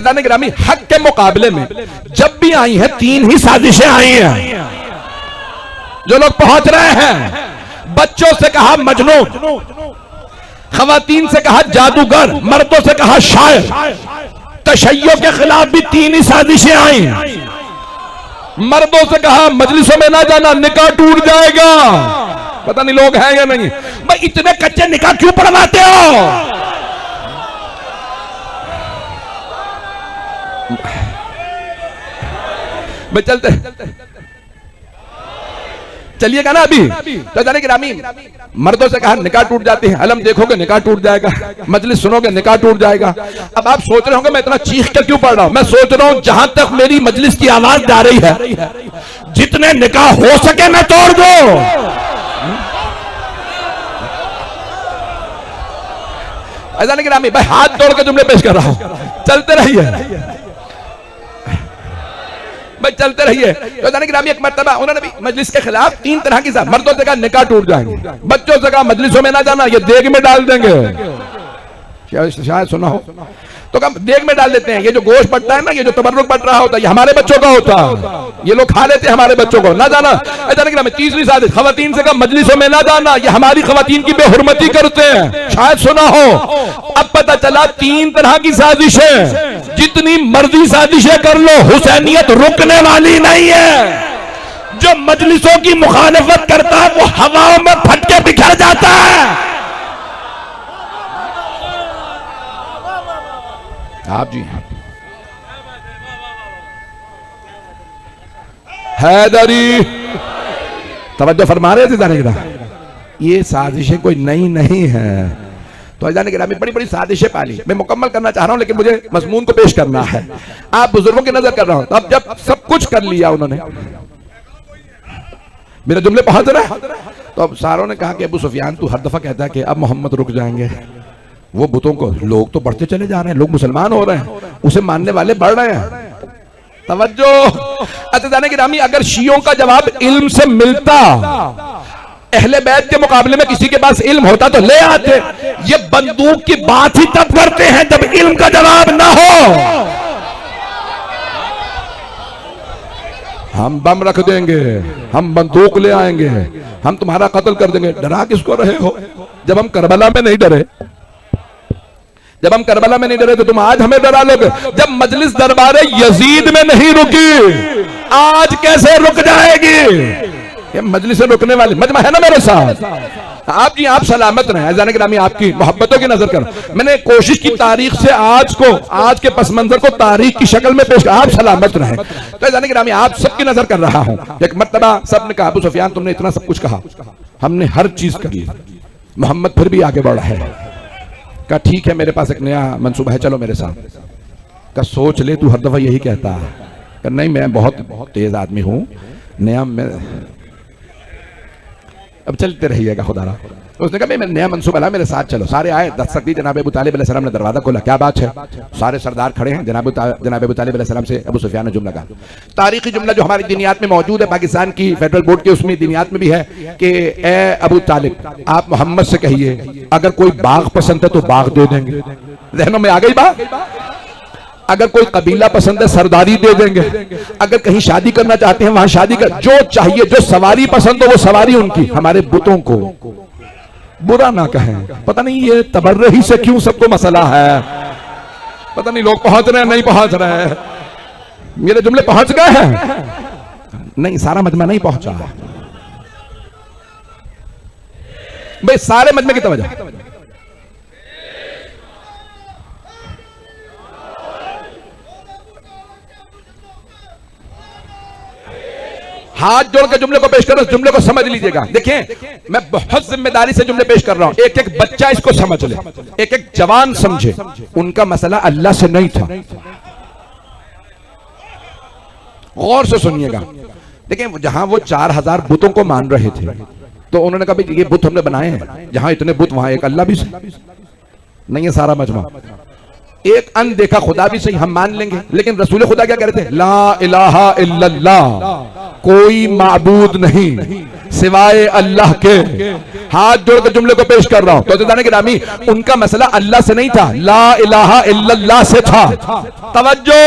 अल्लाह ने गिरामी हक के मुकाबले में जब भी आई है 3 ही साजिशें आई हैं। जो लोग पहुंच रहे हैं, बच्चों से कहा मजनून, खवातीन से कहा जादूगर, मर्दों से कहा शायर। तशय्यो के खिलाफ भी 3 ही साजिशें आई। मर्दों से कहा मजलिसों में ना जाना, निकाह टूट जाएगा। पता नहीं लोग हैं या नहीं। भाई इतने कच्चे निकाह क्यों पढ़वाते हो? भाई चलते चलिएगा ना अभी तो जाने की रामी। मर्दों से कहा निकाह टूट जाते हैं, अलम देखोगे निकाह टूट जाएगा, मजलिस सुनोगे निकाह टूट जाएगा। अब आप सोच रहे होंगे मैं इतना चीख कर क्यों पढ़ रहा हूं? मैं सोच रहा हूं जहां तक मेरी मजलिस की आवाज जा रही है, जितने निकाह हो सके मैं तोड़ दो। जाने की रामी भाई हाथ तोड़ के जुमले पेश कर रहा हूं, चलते रहिए भाई, चलते रहिए। तो जाने की रामी एक मर्तबा उन्होंने भी मजलिस के खिलाफ 3 तरह की मर्दों से कहा निकाह टूट जाएंगे, बच्चों से कहा मजलिसों में ना जाना, ये देग में डाल देंगे। शायद सुना हो तो कम देग में डाल देते हैं। ये जो गोश्त पड़ता है ना, ये जो तबर्रुक पड़ रहा होता है, ये हमारे बच्चों का होता है, ये लोग खा लेते हैं हमारे बच्चों को, ना जाना। तीसरी साजिश खवातीन से कहा मजलिसों में ना जाना, ये हमारी खवातीन की बेहुरमती करते हैं। शायद सुना हो। अब पता चला 3 तरह की साजिशें, जितनी मर्जी साजिशें कर लो, हुसैनियत रुकने वाली नहीं है। जो मजलिसों की मुखालिफत करता है वो हवाओं में फटके बिखर जाता है। आप जी हैदरी तवज्जो फरमा रहे थे जाने का। ये साजिशें कोई नई नहीं है। तो जाने के बड़ी बड़ी साजिशें पाली। मैं मुकम्मल करना चाह रहा हूं लेकिन मुझे मजमून को पेश करना है। आप बुजुर्गों की नजर कर रहा हूं। तो अब जब सब कुछ कर लिया उन्होंने, मेरे जुमले पहुंच रहे हैं, तो अब सारों ने कहा कि अबू सुफियान तू हर दफा कहता है कि अब मोहम्मद रुक जाएंगे। वो बुतों को लोग तो बढ़ते चले जा रहे हैं, लोग मुसलमान हो रहे हैं, उसे मानने वाले बढ़ रहे हैं। तवज्जो। अच्छा जाने की रामी, अगर शियों का जवाब इल्म से मिलता, अहले बैत के मुकाबले में किसी के पास इल्म होता तो ले आते। ये बंदूक की बात ही तब करते हैं जब इल्म का जवाब ना हो। हम बम रख देंगे, हम बंदूक ले आएंगे, हम तुम्हारा कत्ल कर देंगे। डरा किसको रहे हो? जब हम करबला में नहीं डरे, जब हम करबला में नहीं डरे तो तुम आज हमें डरा लोगे। जब मजलिस दरबारे यजीद में नहीं रुकी, आज कैसे रुक जाएगी? ये मजलिस रुकने वाली मजमा है ना मेरे साथ। आप जी आप सलामत रहे। जाने के नामी आपकी मोहब्बतों की नजर कर मैंने कोशिश की तारीख से आज को, आज के पस मंजर को तारीख की शक्ल में पेश कर। आप सलामत रहे। तो जाने के नामी आप सबकी नजर कर रहा हूं। एक मर्तबा सबने कहा अबू सुफियान तुमने इतना सब कुछ कहा, हमने हर चीज करी, मोहम्मद फिर भी आगे बढ़ा है। कहा ठीक है मेरे पास एक नया मंसूबा है, चलो मेरे साथ। का सोच ले, तू हर दफा यही कहता है। कहा नहीं मैं बहुत तेज आदमी हूं, नया मैं अब चलते रहिएगा खुदारा। उसने कहा मैं नया मंसूबा ला, मेरे साथ चलो। सारे आए, दस्तक दी, जनाब अबू तालिब अलैहिस्सलाम ने दरवाजा खोला। क्या बात है? सारे सरदार खड़े हैं। जनाब अबू तालिब अलैहिस्सलाम से अबू सुफियान ने जुमला कहा, तारीखी जुमला जो हमारी दिनियात में मौजूद है, पाकिस्तान की फेडरल बोर्ड के उसमें दिनियात में भी है कि ए अबू तालिब आप मोहम्मद से कहिए अगर कोई बाग पसंद है तो बाग दे देंगे। जहनों में आ गई बात? अगर कोई कबीला पसंद है सरदारी दे देंगे। अगर कहीं शादी करना चाहते हैं वहां शादी कर, जो चाहिए, जो सवारी पसंद हो वो सवारी उनकी। हमारे बुतों को बुरा ना कहें। पता नहीं ये तबर्रही से क्यों सबको मसला है, पता नहीं लोग पहुंच रहे हैं नहीं पहुंच रहे हैं। मेरे जुमले पहुंच गए हैं? नहीं, सारा मजमा नहीं पहुंचा भाई, सारे मजमे की तवज्जो। हाथ जोड़ के जुमले को पेश कर रहा हूं, जुमले को समझ लीजिएगा। देखिए मैं बहुत जिम्मेदारी से जुमले पेश कर रहा हूं। एक एक बच्चा इसको समझ ले, एक एक जवान समझे। उनका मसला अल्लाह से नहीं था। गौर से सुनिएगा। देखिए जहां वो 4000 बुतों को मान रहे थे तो उन्होंने कहा भाई ये बुत हमने बनाए हैं, जहां इतने बुत वहां एक अल्लाह भी नहीं है। सारा मजमा एक अनदेखा खुदा भी सही हम मान लेंगे, लेकिन रसूल खुदा क्या कह रहे थे? ला इलाहा इल्लल्लाह, कोई माबूद नहीं सिवाय अल्लाह के। हाथ जोड़ के जुमले को पेश कर रहा हूं। तो जाने के रामी, उनका मसला अल्लाह से नहीं था, ला इलाहा इल्लल्लाह से था। तवज्जो।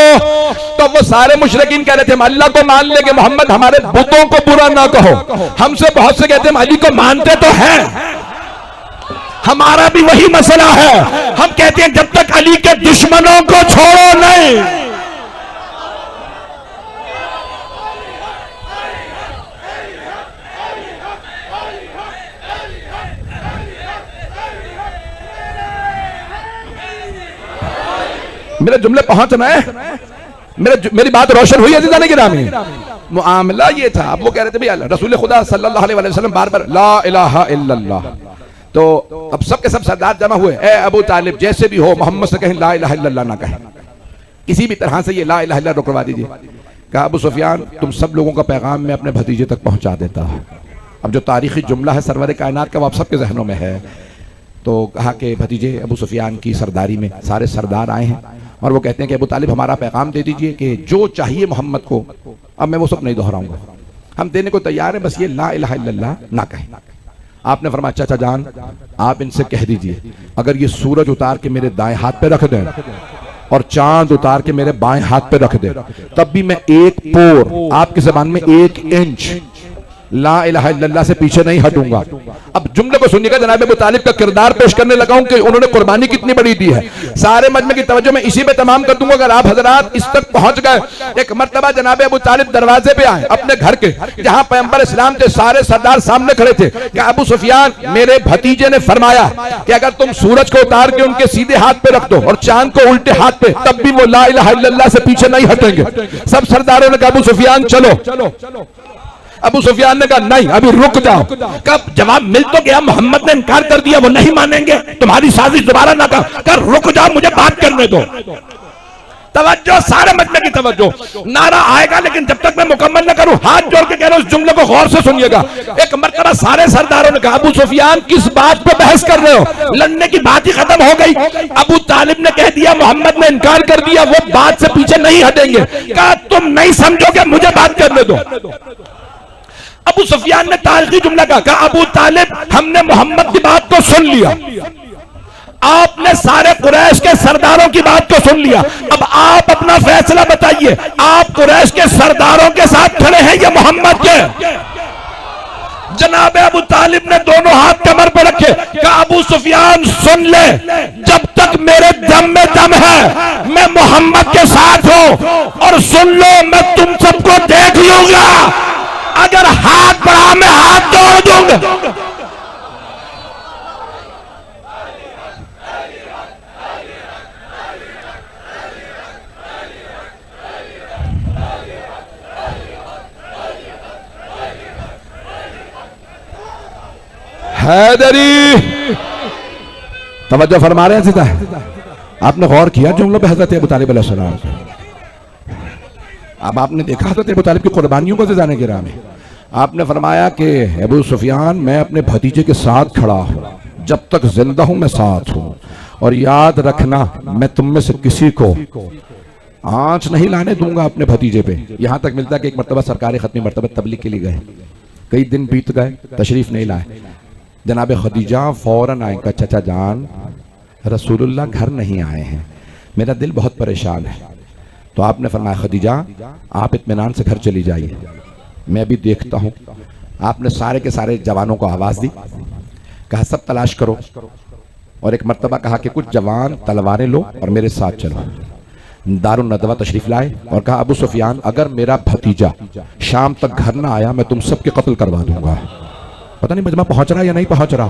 तो वो सारे मुशरिकीन कह रहे थे हम अल्लाह को मान लेंगे, मोहम्मद हमारे बुतों को बुरा ना कहो। हमसे बहुत से कहते हम अली को मानते तो हैं, हमारा भी वही मसला है। हम कहते हैं जब तक अली के दुश्मनों को छोड़ो नहीं। मेरे जुमले पहुंच रहे हैं, मेरी बात रोशन हुई है गिरामी। मुआमला ये था, अब वो कह रहे थे भाई रसूल खुदा सल्लल्लाहु अलैहि वसल्लम बार बार ला इलाहा इल्लल्लाह। तो अब सब के सब सरदार जमा हुए, ए अबू तालिब जैसे भी हो मोहम्मद से कहें ला इलाहा इल्लल्लाह ना कहें, किसी भी तरह से ये ला इलाहा इल्लल्लाह रुकवा दीजिए। कहा अबू सुफियान तुम सब लोगों का पैगाम मैं अपने भतीजे तक पहुंचा देता हूं। अब जो तारीखी जुमला है सरवर कायनात का वो आप सबके जहनों में है। तो कहा कि भतीजे अबू सुफियान की सरदारी में सारे सरदार आए हैं और वो कहते हैं कि अबू तालिब हमारा पैगाम दे दीजिए कि जो चाहिए मोहम्मद को, अब मैं वो सब नहीं दोहराऊंगा, हम देने को तैयार हैं, बस ये ला इलाहा इल्लल्लाह ना कहें। आपने फरमाया चाचा जान आप इनसे कह दीजिए अगर ये सूरज उतार के मेरे दाएं हाथ पे रख दें और चांद उतार के मेरे बाएं हाथ पे रख दे, तब भी मैं एक पोर आपकी ज़बान में 1 इंच ला इलाहा इल्लल्लाह से पीछे नहीं हटूंगा। अब जुमले को सुनिएगा, जनाब अबू तालिब का किरदार पेश करने लगा हूं कि उन्होंने कुर्बानी कितनी बड़ी दी है। सारे मजमे की तवज्जो मैं इसी पे तमाम कर दूंगा अगर आप हजरात इस तक पहुंच गए। एक मर्तबा जनाब अबू तालिब दरवाजे पे आए अपने घर के, जहां पैगंबर इस्लाम थे, सारे सरदार सामने खड़े थे। क्या अबू सुफियान मेरे भतीजे ने फरमाया कि अगर तुम सूरज को उतार के उनके सीधे हाथ पे रख दो और चांद को उल्टे हाथ पे, तब भी वो ला इलाहा इल्लल्लाह से पीछे नहीं हटेंगे। सब सरदारों ने कहा अबू सुफियान चलो। अबू सुफियान ने कहा नहीं अभी रुक जाओ। कब जवाब मिल तो गया, मोहम्मद ने इनकार कर दिया, वो नहीं मानेंगे, तुम्हारी साजिश दोबारा ना कर, रुक जाओ मुझे बात करने दो। तवज्जो, सारे मजमे की तवज्जो। नारा आएगा लेकिन जब तक मैं मुकम्मल न करूं, हाथ जोड़ के कह रहा हूं, इस जुमले को गौर से सुनिएगा। एक मर्तबा सारे सरदारों ने कहा अबू सुफियान किस बात पे बहस कर रहे हो, लड़ने की बात ही खत्म हो गई। अबू तालिब ने कह दिया, मोहम्मद ने इनकार कर दिया, वो बात से पीछे नहीं हटेंगे। कहा तुम नहीं समझोगे, मुझे बात करने दो। अबू सुफियान ने तारीखी जुमला कहा अबू तालिब हमने मोहम्मद की बात को सुन लिया, आपने सारे कुरैश के सरदारों की बात को सुन लिया, अब आप अपना फैसला बताइए, आप कुरैश के सरदारों के साथ खड़े हैं या मोहम्मद के? जनाब अबू तालिब ने दोनों हाथ कमर पर रखे, कहा अबू सुफियान सुन ले, जब तक मेरे दम में दम है मैं मोहम्मद के साथ हूं, और सुन लो मैं तुम सबको देख लूंगा, अगर हाथ बढ़ा मैं हाथ तोड़ दूंगा। हैदरी तवज्जो फरमा रहे हैं सीधा, आपने गौर किया जुमलों पे हजरत अबू तालिब अलैहिस्सलाम। अब आपने देखा हजरत अबू तालिब की कुर्बानियों को जाने की राह में आपने फरमाया कि अबू सुफियान मैं अपने भतीजे के साथ खड़ा हूं, जब तक जिंदा हूं मैं साथ हूं, और याद रखना मैं तुम में से किसी को आंच नहीं लाने दूंगा अपने भतीजे पे। यहां तक मिलता है कि एक मरतबा सरकारी खत्मी मरतबा तबलीग के लिए गए, कई दिन बीत गए, तशरीफ नहीं लाए। जनाब खदीजा फौरन आए, का चाचा जान रसूलुल्लाह घर नहीं आए हैं, मेरा दिल बहुत परेशान है। तो आपने फरमाया खदीजा आप इत्मीनान से घर चली जाइए, मैं भी देखता हूं। आपने सारे के सारे जवानों को आवाज दी, कहा सब तलाश करो, और एक मर्तबा कहा कि कुछ जवान तलवारें लो और मेरे साथ चलो। दारुन नदवा तशरीफ लाए और कहा अबू सुफियान अगर मेरा भतीजा शाम तक घर ना आया मैं तुम सबके कत्ल करवा दूंगा। पता नहीं मजमा पहुंच रहा या नहीं पहुंच रहा,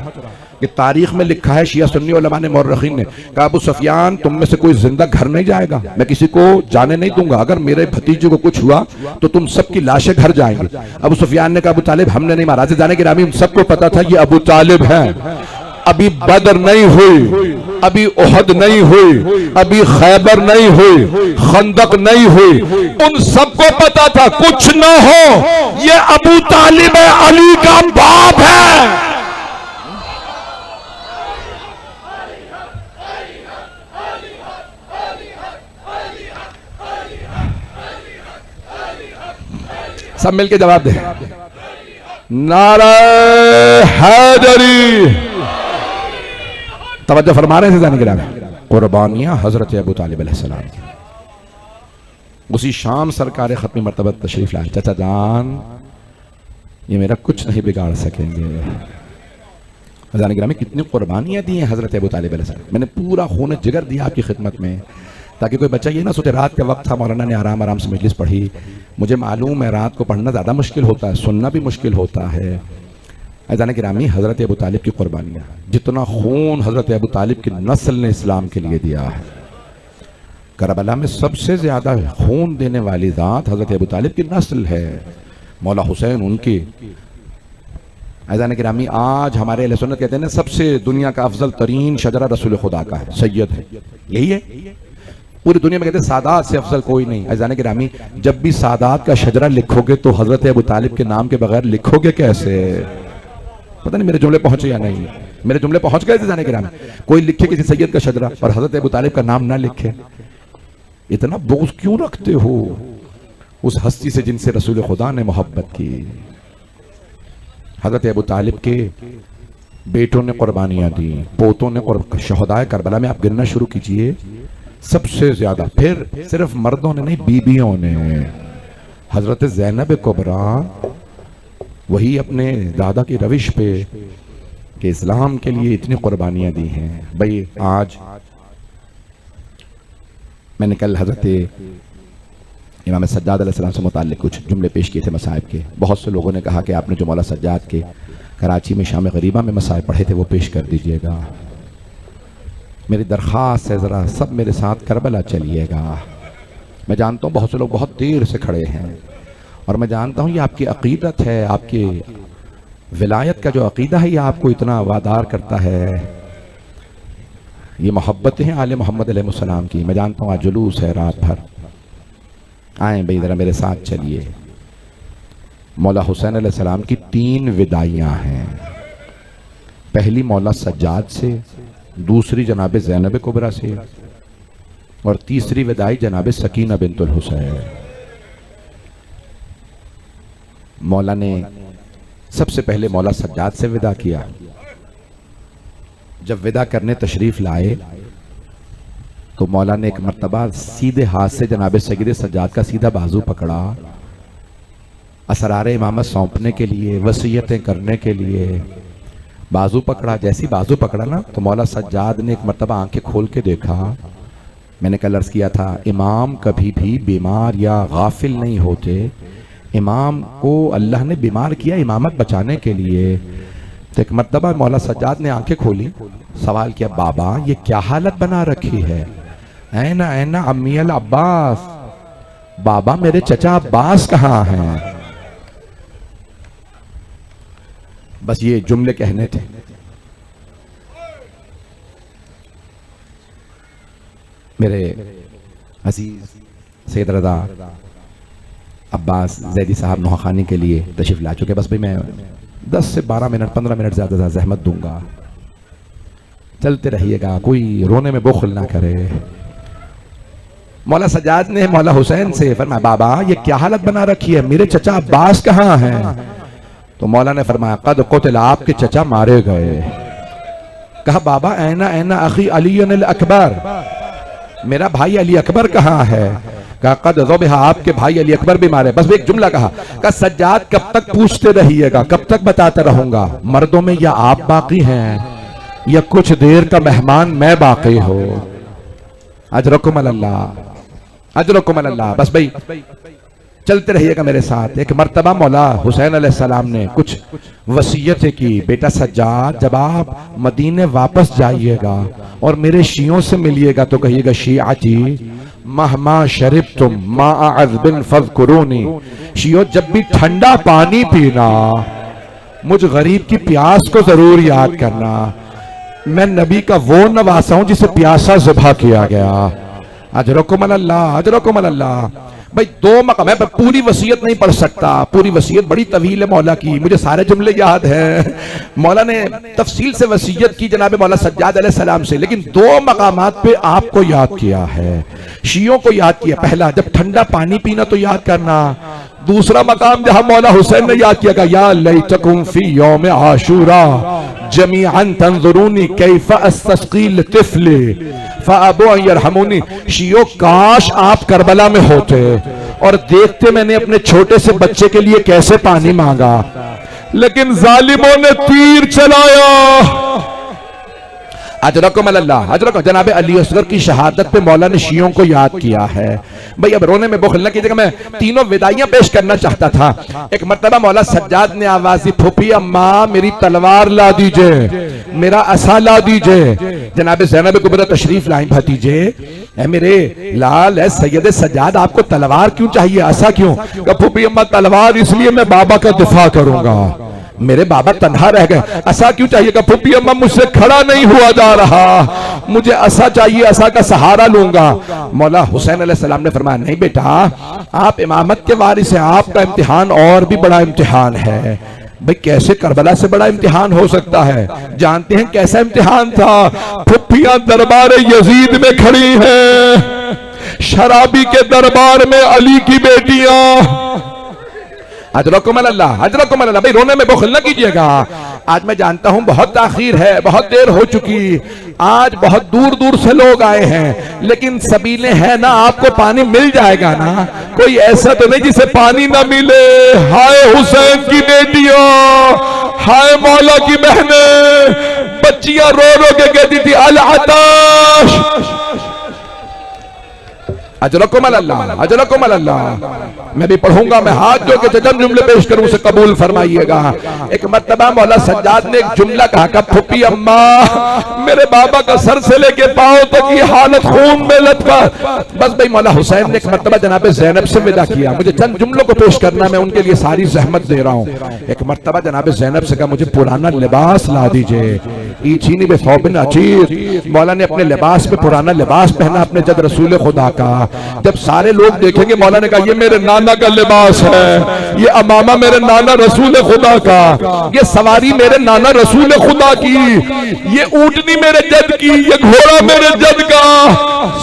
कि तारीख में लिखा है शिया सुन्नी उलमा ने मौरखीन ने कहा अबू सुफियान तुम में से कोई जिंदा घर नहीं जाएगा, मैं किसी को जाने नहीं दूंगा, अगर मेरे भतीजे को कुछ हुआ तो तुम सबकी लाशें घर जाएंगे। अबू सुफियान ने कहा अबू तालिब हमने नहीं मारा, जाने के रामी सबको पता था ये अबू तालिब है, अभी बदर नहीं हुई, अभी उहद नहीं हुई, अभी खैबर नहीं हुई, खंदक नहीं हुई, उन सबको पता था कुछ न हो ये अबू तालिब अली का बाप है। सब मिलके जवाब दे। नारा हैदरी। तवज्जो फरमा रहे थे जाने के लिए। कुर्बानियां हजरत अबू तालिब अलैहिस्सलाम की। उसी शाम सरकार खत्मी मर्तबत तशरीफ लाए। चाचा जान ये मेरा कुछ नहीं बिगाड़ सकेंगे। जाने के लिए कितनी कुर्बानियां दी हैं हजरत अबू तालिब अलैहिस्सलाम। मैंने पूरा खून जिगर दिया आपकी खिदमत में, ताकि कोई बच्चा ये ना सोचे रात का वक्त था मौलाना ने आराम आराम से मजलिस पढ़ी। मुझे मालूम है रात को पढ़ना ज़्यादा मुश्किल होता है, सुनना भी मुश्किल होता है। अज़ान गिरामी हज़रत अबू तालिब की कुर्बानियाँ, जितना खून हज़रत अबू तालिब की नस्ल ने इस्लाम के लिए दिया है। करबला में सबसे ज़्यादा खून देने वाली ज़ात हज़रत अबू तालिब की नस्ल है, मौला हुसैन उनकी। अज़ान गिरामी आज हमारे अहले सुन्नत कहते हैं ना सबसे दुनिया का अफजल तरीन शजरा रसूल खुदा का है, सैयद है, यही है। पूरी दुनिया में कहते हैं सादात से अफजल कोई नहीं। अज़ान गिरामी जब भी सादात का शजरा लिखोगे तो हज़रत अबू तालिब के नाम के बगैर लिखोगे कैसे? पता नहीं मेरे जुमले पहुंचे या नहीं। मेरे जुमले पहुंच गए थे जाने के नाम। कोई लिखे किसी सैयद का शजरा और हजरत अबू तालिब का नाम ना लिखे, इतना बोझ क्यों रखते हो उस हस्ती से जिनसे रसूल खुदा ने मोहब्बत की? हजरत अबू तालिब के बेटों ने कुर्बानियां दी, पोतों ने शहदाए करबला में आप गिनना शुरू कीजिए सबसे ज्यादा। फिर सिर्फ मर्दों ने नहीं, बीबियों ने। हजरत ज़ैनब कुबरा वही अपने दादा की रविश पे कि इस्लाम के लिए इतनी कुर्बानियां दी हैं। भाई आज मैंने कल हजरत इमाम सज्जाद अलैहिस्सलाम से मुताल्लिक कुछ जुमले पेश किए थे मसाइब के। बहुत से लोगों ने कहा कि आपने जो मौला सज्जाद के कराची में शाम गरीबा में मसाइब पढ़े थे वो पेश कर दीजिएगा। मेरी दरख्वास्त है ज़रा सब मेरे साथ करबला चलिएगा। मैं जानता हूँ बहुत से लोग बहुत देर से खड़े हैं और मैं जानता हूँ ये आपकी अकीदत है, आपकी विलायत का जो अकीदा है ये आपको इतना वादार करता है। ये मोहब्बतें हैं आले मोहम्मद अलैहिस्सलाम की। मैं जानता हूँ आज जुलूस है रात भर, आए भाई ज़रा मेरे साथ चलिए। मौला हुसैन अलैहिस्सलाम की 3 विदाइयाँ हैं। पहली मौला सज्जाद से, दूसरी जनाब ज़ैनब कुबरा से और तीसरी विदाई जनाब सकीना बिन्तुल हुसैन। मौला ने सबसे पहले मौला सज्जाद से विदा किया। जब विदा करने तशरीफ लाए तो मौला ने एक मर्तबा सीधे हाथ से जनाब सैयद सज्जाद का सीधा बाजू पकड़ा, असरार इमामत सौंपने के लिए, वसीयतें करने के लिए बाजू पकड़ा। जैसी बाजू पकड़ा ना तो मौला सज्जाद ने एक मर्तबा आंखें खोल के देखा। मैंने कल अर्ज किया था इमाम कभी भी बीमार या गाफिल नहीं होते। इमाम को अल्लाह ने बीमार किया इमामत बचाने के लिए। तो एक मर्तबा मौला सज्जाद ने आंखें खोली, सवाल किया बाबा ये क्या हालत बना रखी है? ऐना ऐना अम्मी अल अब्बास, बाबा मेरे चचा अब्बास कहाँ हैं? बस ये जुमले कहने थे। मेरे अजीज सैयद रज़ा अब्बास जैदी साहब नौखानी के लिए तशरीफ ला चुके। बस भाई मैं 10 से 12 मिनट 15 मिनट ज़्यादा जहमत दूंगा, चलते रहिएगा, कोई रोने में बुखल ना करे। मौला सज्जाद ने मौला हुसैन से फरमाया बाबा ये क्या हालत बना रखी है, मेरे चचा अब्बास कहाँ हैं? तो मौला ने फरमाया कद कुतिल, आपके चचा मारे गए। कहा बाबा ऐना ऐना अखी अली अकबर, मेरा भाई अली अकबर कहाँ है? कहा कद ज़ुबिहा, आपके भाई अली अकबर भी मारे। बस एक जुमला कहा सज्जाद कब तक पूछते रहिएगा, कब तक बताता रहूंगा? मर्दों में या आप बाकी हैं या कुछ देर का मेहमान मैं बाकी हो। अजरकुम अल्लाह, अजरकुम अल्लाह। बस भाई चलते रहिएगा मेरे साथ। एक मर्तबा मौला हुसैन अलैहिस्सलाम ने कुछ वसीयतें की, बेटा सज्जाद जब आप मदीने वापस जाइएगा और मेरे शियों से मिलिएगा तो कहिएगा शियाती महमा शरीब तुम माअज़बिन फज़कुरूनी, शियो जब भी ठंडा पानी पीना मुझ गरीब की प्यास को जरूर याद करना। मैं नबी का वो नवासा हूं जिसे प्यासा ज़िबा किया गया। अजरकुम अल्लाह, अजरकुम अल्लाह। भाई 2 मकाम है, पूरी वसीयत नहीं पढ़ सकता, पूरी वसीयत बड़ी तवील है मौला की, मुझे सारे जुमले याद हैं। मौला ने तफसील से वसीयत की जनाब मौला सज्जाद अलैहिस्सलाम से, लेकिन 2 मकामात पे आपको याद किया है, शियों को याद किया। पहला जब ठंडा पानी पीना तो याद करना, दूसरा मकाम जहां मौला हुसैन ने याद किया, या लैतकुम फी यौम आशूरा जमीअन तंजुरूनी कैफ अस्तस्कील तिफली फअबू अन यरहमुनी। शियो काश आप करबला में होते और देखते मैंने अपने छोटे से बच्चे के लिए कैसे पानी मांगा, लेकिन जालिमों ने तीर चलाया। अजरकुम अल्लाह अजरकुम। जनाब अली असगर की शहादत पे मौला ने शियों को याद किया है। भाई अब रोने में बुखल न कीजिएगा, मैं तीनों विदाइयां पेश करना चाहता था। एक मर्तबा मौला सज्जाद ने आवाज दी, फूफी अम्मा मेरी तलवार ला दीजिए, मेरा असा ला दीजिए। जनाब ज़ैनब कुबरा तशरीफ लाई, भतीजे है मेरे लाल है सैयद सज्जाद, आपको तलवार क्यों चाहिए, असा क्यों? फूफी अम्मा तलवार इसलिए मैं बाबा का दिफा करूंगा, मेरे बाबा तन्हा रह गए। असा क्यों चाहिए? फूफी अम्मा मुझसे खड़ा नहीं हुआ जा रहा, मुझे असा चाहिए, असा का सहारा लूंगा। मौला हुसैन अलैहिस्सलाम ने फरमाया, नहीं बेटा आप इमामत के वारिस हैं, आपका इम्तिहान और भी बड़ा इम्तिहान है। भाई कैसे करबला से बड़ा इम्तिहान हो सकता है? जानते हैं कैसा इम्तिहान था? फुफियां दरबार यजीद में खड़ी हैं, शराबी के दरबार में अली की बेटियां। अजरकुम अल्लाह अजरकुम अल्लाह। भाई रोने में बुखल न कीजिएगा। आज मैं जानता हूं बहुत ताखीर है, बहुत देर हो चुकी, आज बहुत दूर दूर से लोग आए हैं, लेकिन सबीले हैं ना, आपको पानी मिल जाएगा ना? कोई ऐसा तो नहीं जिसे पानी ना मिले। हाय हुसैन की बेटियों, हाय मौला की बहनें, बच्चियां रो रो के कहती थी अल आताश। अजरकुम अल्लाह अजरकुम अल्लाह। मैं भी पढ़ूंगा, मैं हाथ जो के जजन जुमले पेश करूं उसे कबूल फरमाइएगा। एक मर्तबा मौला सज्जाद ने एक जुमला कहा कि फूफी अम्मा मेरे बाबा का सर से लेके पांव तक की हालत खून में लटका। बस भाई मौला हुसैन ने एक मर्तबा जनाब ज़ैनब से विदा किया, मुझे चंद जुमलों को पेश करना, मैं उनके लिए सारी जहमत दे रहा हूँ। एक मर्तबा जनाब ज़ैनब से कहा मुझे पुराना लिबास ला दीजिए। ईचीनी बे सौबिन अचीर, मौला ने अपने लिबास पे पुराना लिबास पहना अपने जद रसूल खुदा का। जब सारे लोग देखेंगे, मौला ने कहा ये मेरे नाना का लिबास है, ये अमामा मेरे नाना रसूल खुदा का, ये सवारी मेरे नाना रसूल खुदा की, ये ऊंटनी मेरे जद की, ये घोड़ा मेरे जद का।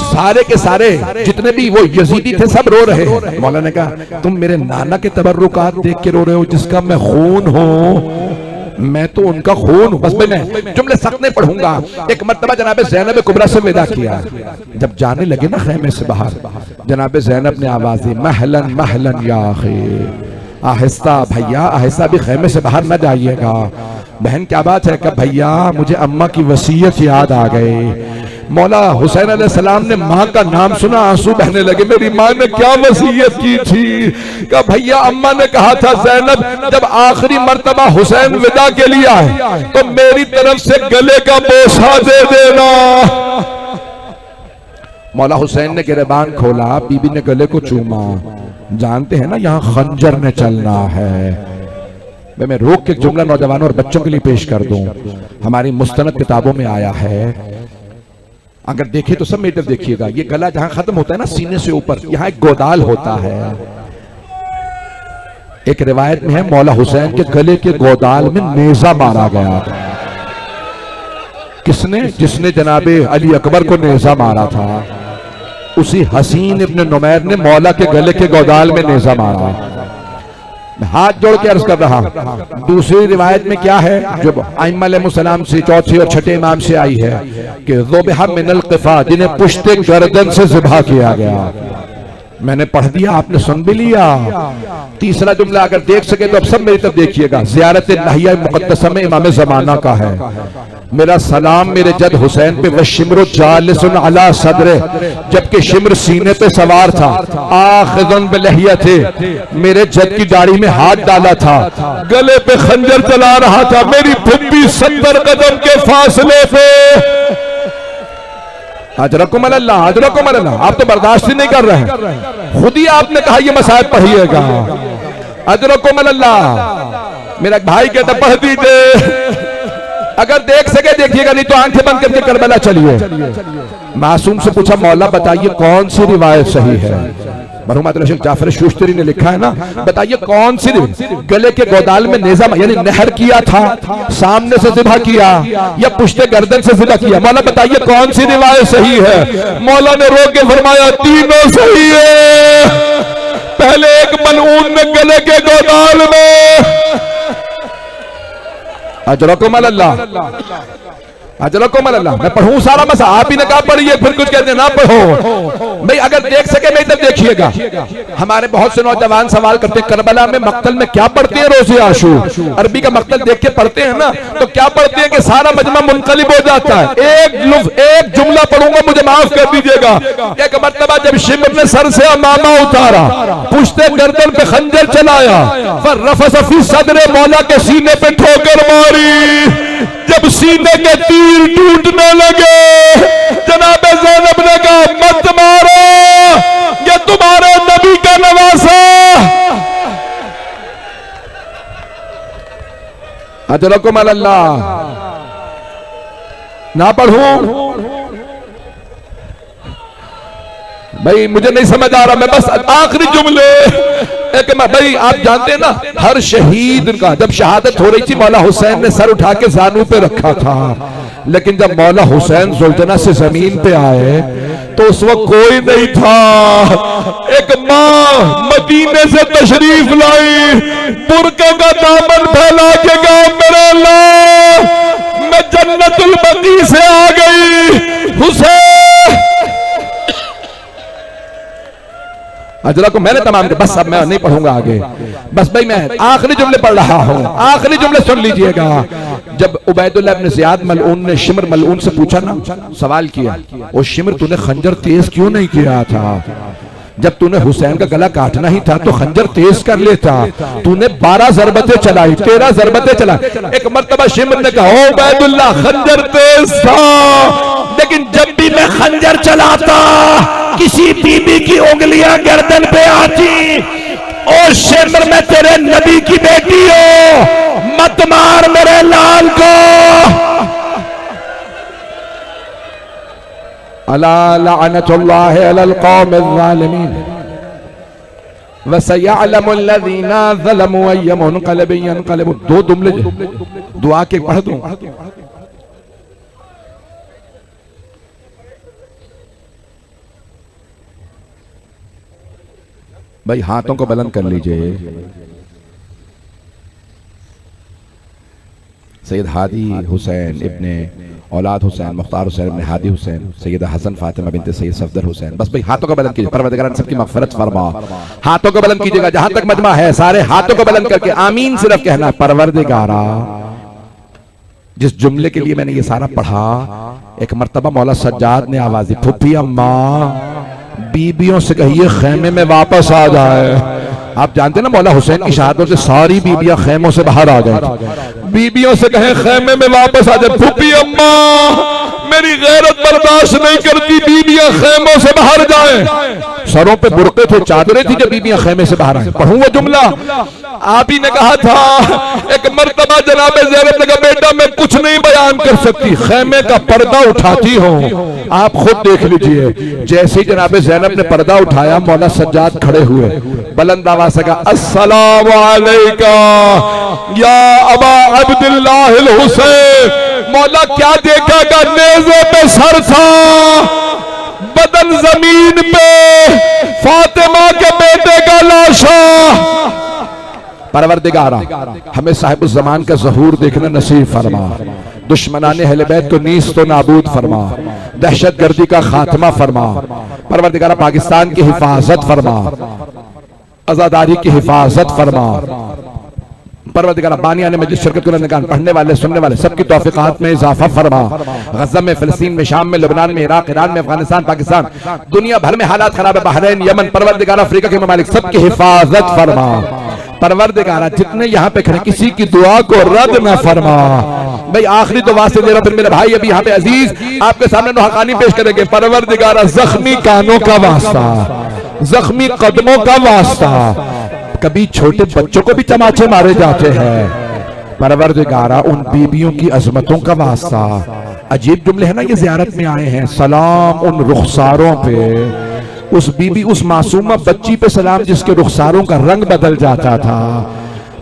सारे के सारे जितने भी वो यजीदी थे सब रो रहे हैं। मौला ने कहा तुम मेरे नाना के तबर्रुकात देख के रो रहे हो, जिसका मैं खून हूं, मैं तो उनका खून हूं। बस भाई मैं जुमले सख्त नहीं पढ़ूंगा। एक मर्तबा जनाब ज़ैनब कुबरा से विदा किया। जब जाने लगे ना खेमे से बाहर, जनाब ज़ैनब ने आवाज दी महलन महलन या अखी, आहिस्ता भैया आहिस्ता, भी खेमे से बाहर न जाइएगा। बहन क्या बात है? कि भैया मुझे अम्मा की वसीयत याद आ गई। मौला हुसैन अलैहिस्सलाम ने माँ का नाम सुना, आंसू बहने लगे। मेरी माँ ने क्या वसीयत की थी? कि भैया अम्मा ने कहा था ज़ैनब जब आखिरी मर्तबा हुसैन विदा के लिए आए तो मेरी तरफ से गले का बोसा दे देना। मौला हुसैन ने गिरबान खोला, बीबी ने गले को चूमा। जानते हैं ना यहाँ खंजर ने चलना है। मैं रोक के जुमला नौजवानों और बच्चों के लिए पेश कर दूं। हमारी मुस्तनद किताबों में आया है, अगर देखे तो सब मीटर देखिएगा, ये गला जहां खत्म होता है ना सीने से ऊपर, यहां एक गोदाल होता है। एक रिवायत में है मौला हुसैन के गले के गोदाल में नेजा मारा गया। किसने? जिसने जनाबे अली अकबर को नेजा मारा था, उसी हसीन इब्न नुमैर ने मौला के गले के गोदाल में नेजा मारा। मैं हाथ जोड़ के अर्ज कर रहा हूं। दूसरी रिवायत में क्या है जो आइम्मा अलैहिस्सलाम से चौथे और छठे इमाम से आई है कि ज़ुबिहा मिनल क़िफ़ा, जिन्हें पुश्ते गर्दन से ज़िबहा किया गया। मैंने पढ़ दिया, आपने सुन भी लिया। तीसरा जुमला अगर देख सके तो अब सब मेरी तरफ देखिएगा। ज़ियारत नहिया मुक़द्दसा में इमाम ज़माना का है। मेरा सलाम मेरे जद हुसैन पे, व शिम्र जालिसन अला सदरे, जबकि शिम्र सीने पे सवार था, आखिज़न बिलहिया थे, मेरे जद की दाढ़ी में हाथ डाला था, गले पे खंजर चला रहा था, मेरी फुप्पी 70 कदम के फासले पे। अजरकुम अल्लाह अजरकुम अल्लाह। आप तो बर्दाश्त ही नहीं कर रहे हैं, खुद ही आपने कहा ये मसाइब पढ़िएगा। अजरकुम अल्लाह। मेरा भाई कहता पढ़ दीजिए, अगर देख सके देखिएगा, नहीं तो आंखें बंद करके करबला चलिए। मासूम से पूछा मौला बताइए कौन सी रिवायत सही है? मरहूम शेख जाफर शुश्तरी ने लिखा है ना, बताइए कौन सी गले के गोदाल में नेजा यानी नहर किया था, सामने से ज़िबहा किया या पुश्ते गर्दन से ज़िबहा किया? मौला बताइए कौन सी रिवायत सही है? मौला ने रोक के फरमाया तीनों सही है। पहले एक मलऊन मलऊन ने गले के गोदाल में अजरकुम अल्लाह, अजरकुम अल्लाह। मैं पढ़ूं सारा मसा, आप ही ने कहा पढ़िए, फिर कुछ कहते ना पढ़ो। भाई अगर देख सके मैं इधर देखिएगा। हमारे बहुत से नौजवान सवाल करते हैं करबला में मक्तल में क्या पढ़ते हैं रोज़े आशूर। अरबी का मक्तल देख के पढ़ते हैं ना, तो क्या पढ़ते हैं कि सारा मजमा मुनकलिब हो जाता है। एक जुमला पढ़ूंगा, मुझे माफ कर दीजिएगा। एक मर्तबा जब शिमर ने सर से अमामा उतारा, पुश्ते गर्दन पे खंजर चलाया, फिर रफ़स फी सदरे, मौला के सीने पे ठोकर मारी। जब सीने के तीर टूटने लगे, जनाबे ज़ैनब ने कहा मत मारो, ये तुम्हारे नबी का नवासा। अजरकुम अल्लाह। ना पढ़ूं भाई, मुझे नहीं समझ आ रहा। मैं बस आखिरी जुमले एक, भाई आप जानते हैं ना, हर शहीद का जब शहादत हो रही थी मौला हुसैन ने सर उठा के जानू पे रखा था, लेकिन जब मौला हुसैन सुल्ताना से जमीन पे आए तो उस वक्त कोई नहीं था। एक माँ मदीने से तशरीफ लाई, बुरके का दामन फैला के कहा मेरे अल्लाह मैं जन्नतुल बकी से आ गई। हुसैन अजरा को मैंने तमाम के, बस अब मैं नहीं पढ़ूंगा आगे। बस भाई मैं आखिरी जुमले पढ़ रहा हूं, आखिरी जुमले सुन लीजिएगा। जब उबैदुल्लाह इब्न ज़ियाद मलऊन ने शिमर मलऊन से पूछा ना, सवाल किया, ओ शिमर तूने खंजर तेज क्यों नहीं किया था? जब तूने हुसैन का गला काटना ही था तो खंजर तेज कर लेता। तूने 12 ज़रबतें चलाई, 13 ज़रबतें चलाई। एक मर्तबा शिमर ने कहा ओ उबैदुल्लाह खंजर तेज था, लेकिन जब भी मैं खंजर चलाता किसी बीबी की उंगलियां गर्दन पे आती। ओ शिमर मैं तेरे नबी की बेटी हो, मत मार मेरे लाल को। अला लअनतुल्लाहि अलल कौमिज़ ज़ालिमीन व सयअलमुल लज़ीना ज़लमू अय्य मुनक़लिबिन यनक़लिबून। दो जुमले दुआ के पढ़ दूं। भाई हाथों को बुलंद कर लीजिए। सैयद हादी हुसैन इब्ने औलाद हुसैन, मुख्तार हुसैन इब्ने हादी हुसैन, सैयद हसन फातिमा बिनते सैयद सफदर हुसैन। बस भाई हाथों को बुलंद कीजिए, परवरदिगार सबकी मग़फ़िरत फरमा। हाथों को बुलंद कीजिएगा, जहां तक मजमा है सारे हाथों को बुलंद करके आमीन सिर्फ कहना है। परवरदिगारा जिस जुमले के लिए मैंने ये सारा पढ़ा, एक मर्तबा मौला सज्जाद ने आवाज़ दी, फुफी अम्मा बीबियों से कहिए खेमे में वापस आ जाए। आप जानते ना मौला हुसैन की शहादत से सारी बीबियां खेमों से बाहर आ गई। बीबियों से कहें खेमे में वापस आ जाए। फूफी अम्मा मेरी गैरत बर्दाश्त नहीं करती, बीबियां खेमों से बाहर जाएं। सरों पे बुरके थे, चादरें थी जब बीबियां खेमे से बाहर आए। पढ़ूं वो जुमला, आप ही ने कहा था एक मर्तबा जनाबे ज़ैनब ने कहा बेटा मैं कुछ नहीं बयान कर सकती, खेमे का पर्दा उठाती हूँ। आप खुद देख लीजिए, जैसे ही जनाबे ज़ैनब ने पर्दा उठाया मौला सज्जाद खड़े हुए, बुलंद आवाज से कहा अस्सलामु अलैका या अबा अब्दुल्लाह हुसैन। मौला क्या देखा का नेज़े पे सर था, बदन जमीन पे, फातिमा के बेटे का लाशा। परवरदिगारा हमें साहिबुज़ ज़मान का ज़हूर देखना नसीब फरमा, दुश्मनाने अहले बैत को नीस तो नाबूद फरमा, दहशतगर्दी का खात्मा फरमा। परवरदिगारा पाकिस्तान की हिफाजत फरमा, आजादारी की हिफाजत फरमा। परवरदिगार बानिया ने मजलिस शिरकत करने का पढ़ने वाले सुनने वाले सबकी तौफीकात में इजाफा फरमा। गज़ा में, फिलिस्तीन में, शाम में, लबनान में, इराक, ईरान में, अफगानिस्तान, पाकिस्तान, दुनिया भर में हालात खराब है, बहरैन, यमन, परवरदिगार अफ्रीका के ममालिक सबकी हिफाजत फरमा। परवरदिगार जितने यहाँ पे खड़े किसी की दुआ को रद्द न फरमा। भाई आखिरी तो वास्ते दे रहा, फिर मेरे भाई अभी यहाँ पे अजीज आपके सामने नुहाकानी पेश करेंगे। परवरदिगार जख्मी कानों का वास्ता, जख्मी कदमों का वास्ता, कभी छोटे बच्चों को भी तमाचे मारे जाते हैं। परवरदिगारा उन बीबियों की अजमतों का वास्ता। अजीब जुमले है ना ये ज़ियारत में आए हैं। सलाम उन रुखसारों पे, उस बीबी उस मासूमा बच्ची पे सलाम जिसके रुखसारों का रंग बदल जाता था।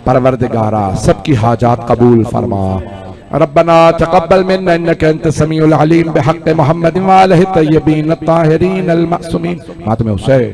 परवरदिगारा सबकी हाजात कबूल फरमा। रब्बना तक़ब्बल मिन्ना इन्नका अंत समीउल अलीम बिहक़्क़ि मुहम्मद व आलिहि तय्यबीन अत्ताहिरीन अल मासूमीन। हाथ में हुसैन।